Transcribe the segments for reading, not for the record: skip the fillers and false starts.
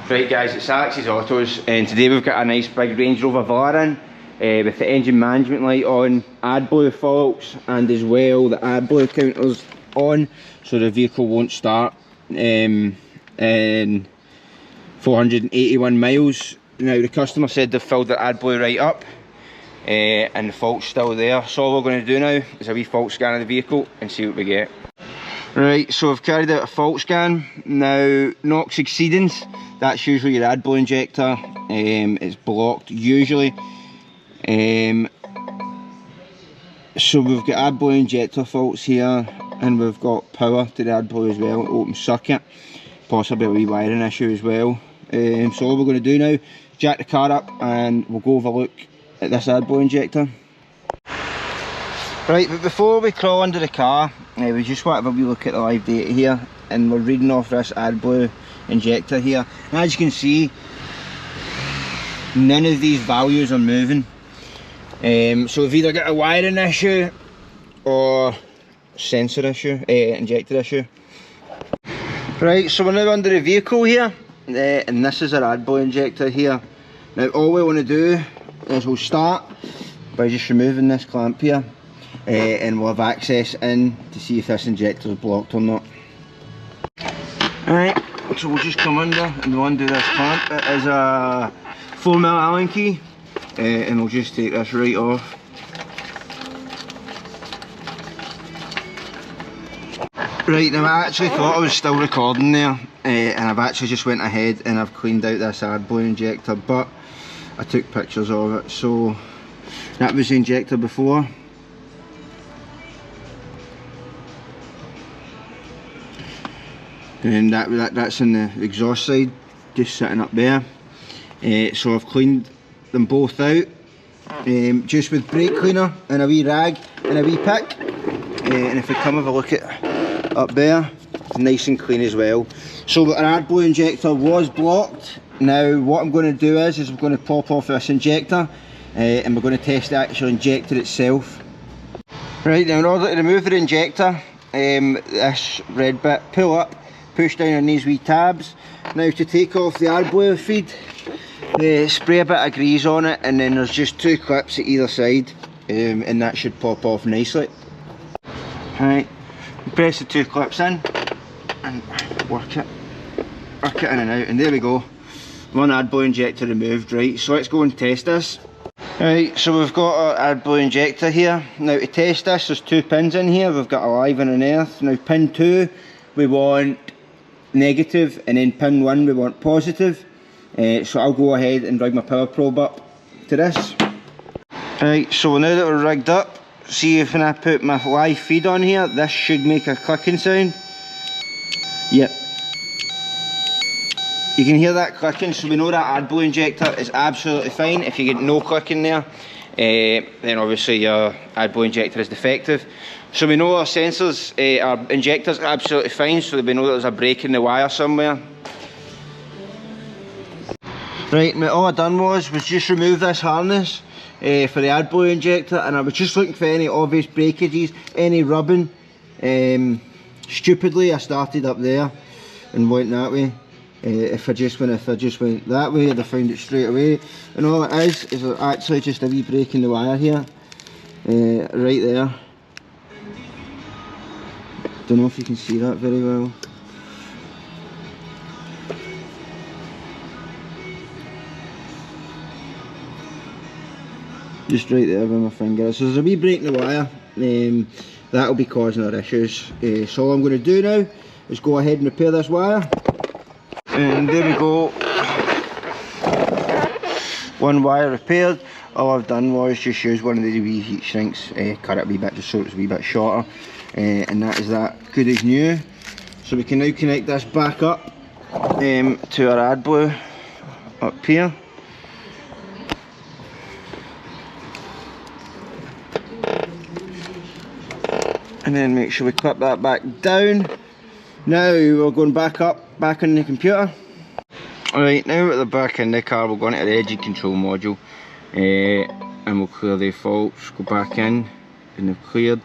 Right guys, it's Alex's Autos, and today we've got a nice big Range Rover Velar in with the engine management light on, Adblue faults, and as well the Adblue counters on, so the vehicle won't start in 481 miles. Now the customer said they've filled their Adblue right up and the fault's still there, so all we're going to do now is a wee fault scan of the vehicle and see what we get. Right, so I've carried out a fault scan. Now, NOx exceedings, that's usually your Adblue injector. It's blocked usually. So we've got Adblue injector faults here, and we've got power to the Adblue as well, open circuit, possibly a wee wiring issue as well. So all we're going to do now, jack the car up and we'll go have a look at this Adblue injector. Right, but before we crawl under the car, we just want to have a wee look at the live data here, and we're reading off this Adblue injector here. And as you can see, none of these values are moving. So we've either got a wiring issue or sensor issue, injector issue. Right, so we're now under the vehicle here, and this is our Adblue injector here. Now all we want to do is we'll start by just removing this clamp here. And we'll have access in to see if this injector is blocked or not. Alright, so we'll just come under and we'll undo this clamp. It is a 4mm Allen key, and we'll just take this right off. Right, now I actually thought I was still recording there, and I've actually just went ahead and I've cleaned out this Adblue injector, but I took pictures of it. So that was the injector before. And that's in the exhaust side, just sitting up there. So I've cleaned them both out, just with brake cleaner and a wee rag and a wee pick. And if we come have a look at up there, nice and clean as well. So our Adblue injector was blocked. Now what I'm going to do is we're going to pop off this injector, and we're going to test the actual injector itself. Right, now in order to remove the injector, this red bit, pull up, push down on these wee tabs. Now to take off the Adblue feed, spray a bit of grease on it, and then there's just two clips at either side, and that should pop off nicely. Right, press the two clips in and work it in and out, and there we go, one Adblue injector removed. Right, so let's go and test this. Right, so we've got our Adblue injector here. Now to test this, there's two pins in here. We've got a live and an earth. Now pin 2 we want negative, and then pin 1 we want positive. So I'll go ahead and rig my power probe up to this. Right, so now that we're rigged up, see if when I put my live feed on here, this should make a clicking sound. Yep, you can hear that clicking, so we know that Adblue injector is absolutely fine. If you get no clicking there, then obviously your Adblue injector is defective. So we know our sensors, our injectors are absolutely fine, so we know that there's a break in the wire somewhere. Right, now all I done was just remove this harness for the Adblue injector, and I was just looking for any obvious breakages, any rubbing. Stupidly I started up there and went that way. If I just went that way, I'd have found it straight away. And all it is actually just a wee break in the wire here, right there. Don't know if you can see that very well. Just right there with my finger. So there's a wee break in the wire. That'll be causing our issues. So all I'm going to do now is go ahead and repair this wire. And there we go. One wire repaired. All I've done was just use one of the wee heat shrinks, cut it a wee bit just so it's a wee bit shorter. And that is that good as new. So we can now connect this back up to our Adblue up here. And then make sure we clip that back down. Now we're going back up, back on the computer. Alright, now we're back in the car, we're going to the engine control module, and we'll clear the faults, go back in, and they've cleared.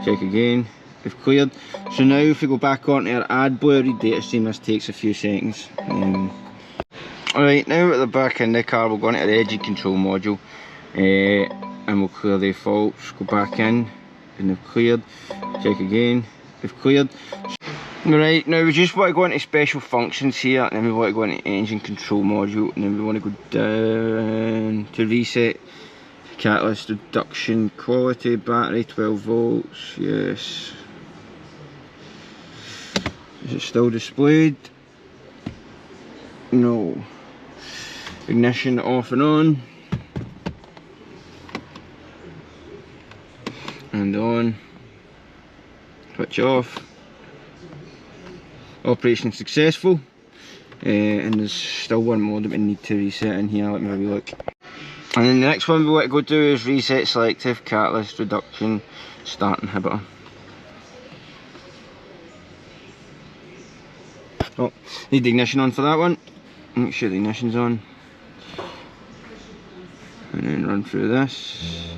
Check again, they've cleared. So now if we go back onto our Adblue read data stream, this takes a few seconds. Alright, now at the back in the car we'll go into the engine control module and we'll clear the faults, go back in and they've cleared, check again, they've cleared. Right, now we just want to go into special functions here and then we want to go into engine control module and then we want to go down to reset, catalyst reduction, quality, battery 12 volts, yes. Is it still displayed? No. Ignition off and on. And on. Switch off. Operation successful. And there's still one more that we need to reset in here. Let me have a look. And then the next one we want to go do is reset selective, catalyst reduction, start inhibitor. Oh, need the ignition on for that one. Make sure the ignition's on. And then run through this.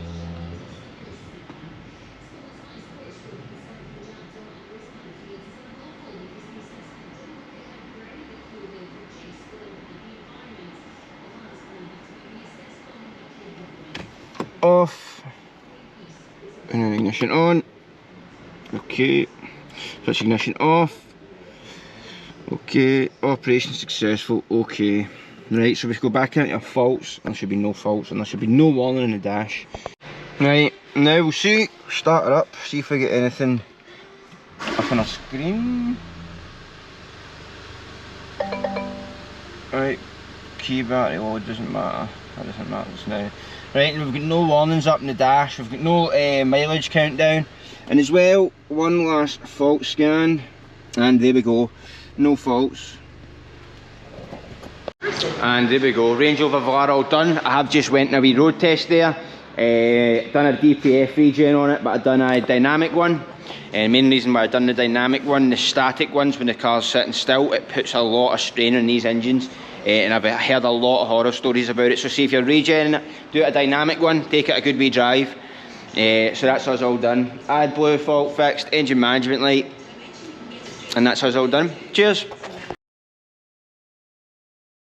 Off. And then ignition on. Okay. Switch ignition off. Okay, operation successful, okay. Right, so we go back into our faults. There should be no faults and there should be no warning in the dash. Right, now we'll see, start it up, see if we get anything up on our screen. Right, key battery load, doesn't matter, that doesn't matter just now. Right, and we've got no warnings up in the dash, we've got no mileage countdown. And as well, one last fault scan, and there we go. No faults. And there we go, Range Rover Velar all done. I have just went in a wee road test there. Done a DPF regen on it, but I've done a dynamic one. And main reason why I've done the dynamic one, the static ones when the car's sitting still, it puts a lot of strain on these engines. And I've heard a lot of horror stories about it. So see if you're regenning it, do a dynamic one, take it a good wee drive. So that's us all done. Adblue fault fixed, engine management light. And that's us all done. Cheers.